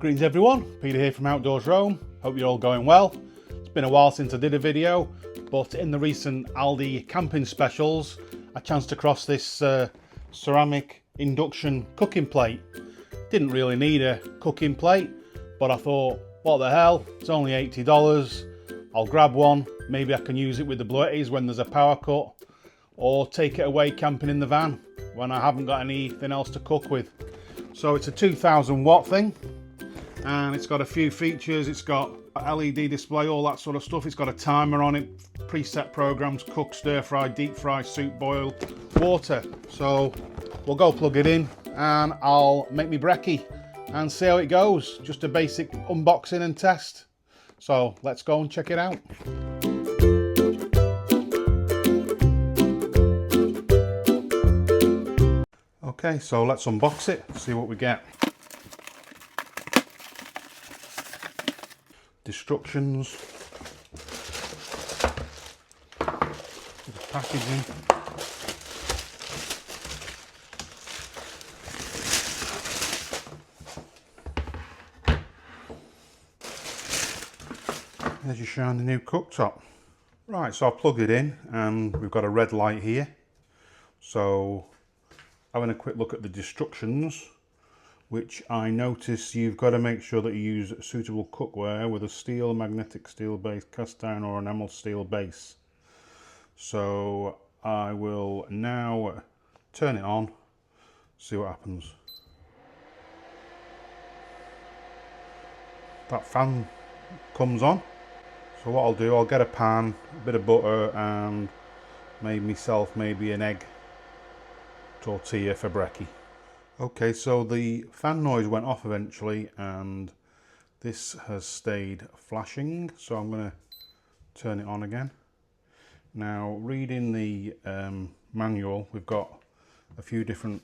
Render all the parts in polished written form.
Greetings everyone, Peter here from OutdoorsRoam. Hope you're all going well. It's been a while since I did a video, but in the recent Aldi camping specials, I chanced across this ceramic induction cooking plate. Didn't really need a cooking plate, but I thought, what the hell, it's only $80. I'll grab one, maybe I can use it with the Bluettis when there's a power cut, or take it away camping in the van when I haven't got anything else to cook with. So it's a 2000 watt thing, and it's got a few features. It's got a LED display, all that sort of stuff. It's got a timer on it, preset programs, cook, stir fry, deep fry, soup, boil, water. So we'll go plug it in and I'll make me brekkie and see how it goes. Just a basic unboxing and test. So let's go and check it out. Okay, so let's unbox it, see what we get. Instructions, the packaging, there's your shiny new cooktop. Right, so I've plugged it in and we've got a red light here. So having a quick look at the instructions, which I notice you've got to make sure that you use suitable cookware with a steel, magnetic steel base, cast iron or enamel steel base. So I will now turn it on, see what happens. That fan comes on. So what I'll do, I'll get a pan, a bit of butter and make myself maybe an egg tortilla for brekkie. Okay, so the fan noise went off eventually and this has stayed flashing, so I'm going to turn it on again. Now, reading the manual, we've got a few different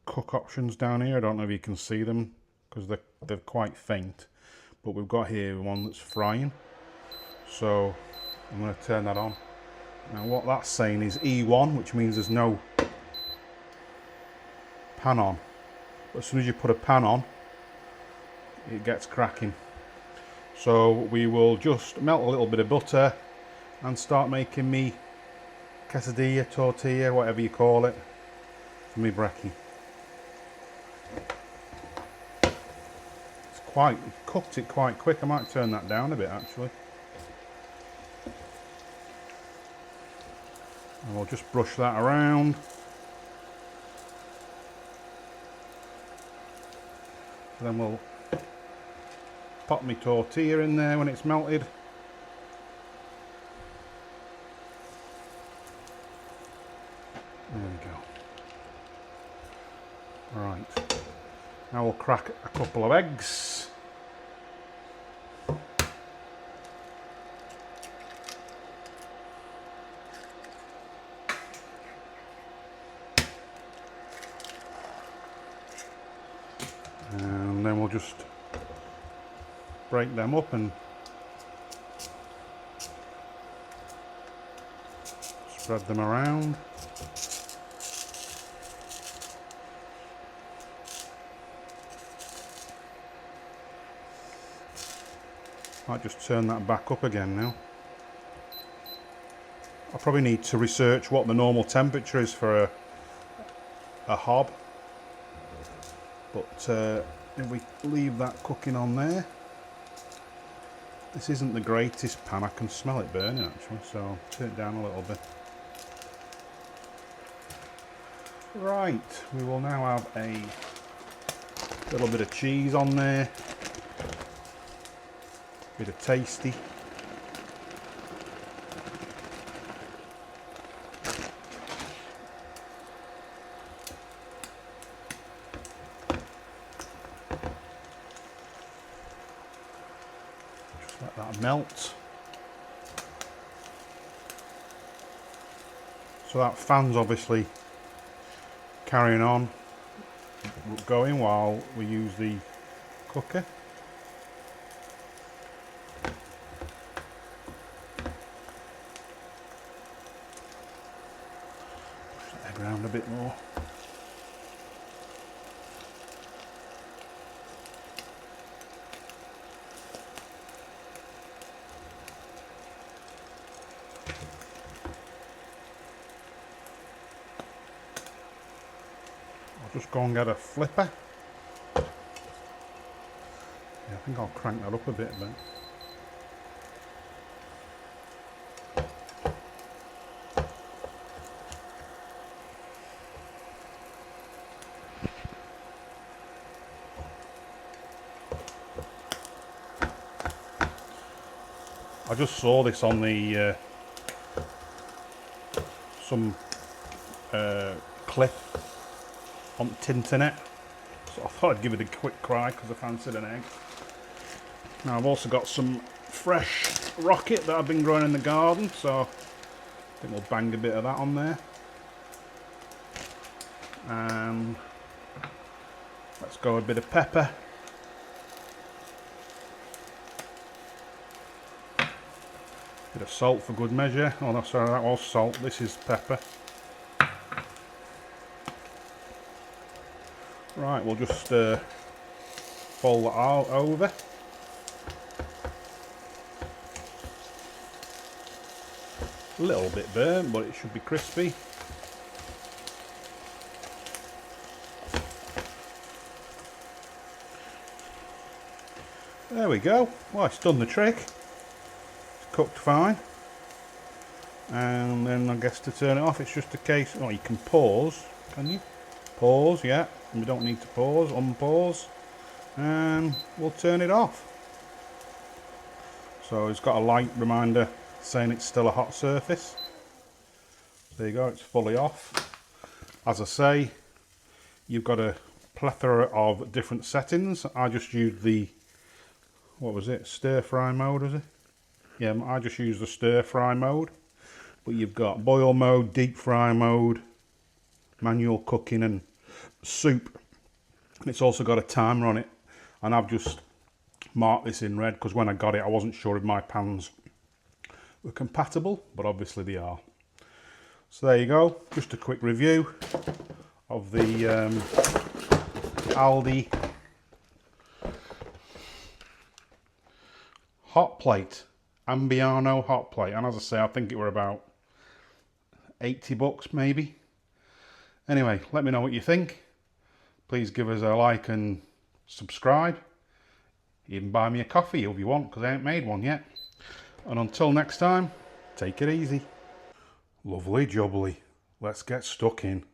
cook options down here. I don't know if you can see them because they're quite faint, but we've got here one that's frying, so I'm going to turn that on. Now what that's saying is E1, which means there's no pan on, but as soon as you put a pan on it gets cracking. So we will just melt a little bit of butter and start making me quesadilla, tortilla, whatever you call it, for me brekkie. It cooked it quite quick. I might turn that down a bit actually. And we'll just brush that around. Then we'll pop my tortilla in there when it's melted. There we go. Right, now we'll crack a couple of eggs. And then we'll just break them up and spread them around. Might just turn that back up again now. I probably need to research what the normal temperature is for a hob. But if we leave that cooking on there, this isn't the greatest pan. I can smell it burning actually, so I'll turn it down a little bit. Right, we will now have a little bit of cheese on there, bit of tasty. Let that melt. So that fan's obviously carrying on going while we use the cooker. Push that egg around a bit more. I'll just go and get a flipper. Yeah, I think I'll crank that up a bit then. I just saw this on the some clip on the internet, so I thought I'd give it a quick try because I fancied an egg. Now I've also got some fresh rocket that I've been growing in the garden, so I think we'll bang a bit of that on there. And let's go a bit of pepper. Bit of salt for good measure. Oh no, sorry, that was salt. This is pepper. Right, we'll just fold that out over. A little bit burnt, but it should be crispy. There we go. Well, it's done the trick. It's cooked fine. And then I guess to turn it off, it's just a case. Oh, you can pause, can you? Pause, yeah. We don't need to pause, unpause, and we'll turn it off. So it's got a light reminder saying it's still a hot surface. There you go, it's fully off. As I say, you've got a plethora of different settings. I just used the, what was it, stir fry mode, was it? Yeah, I just used the stir fry mode. But you've got boil mode, deep fry mode, manual cooking and soup. And it's also got a timer on it. And I've just marked this in red because when I got it I wasn't sure if my pans were compatible, but obviously they are. So there you go, just a quick review of the Aldi hot plate, Ambiano hot plate. And as I say, I think it were about 80 bucks maybe. Anyway, let me know what you think. Please give us a like and subscribe. Even buy me a coffee if you want, because I ain't made one yet. And until next time, take it easy. Lovely jubbly. Let's get stuck in.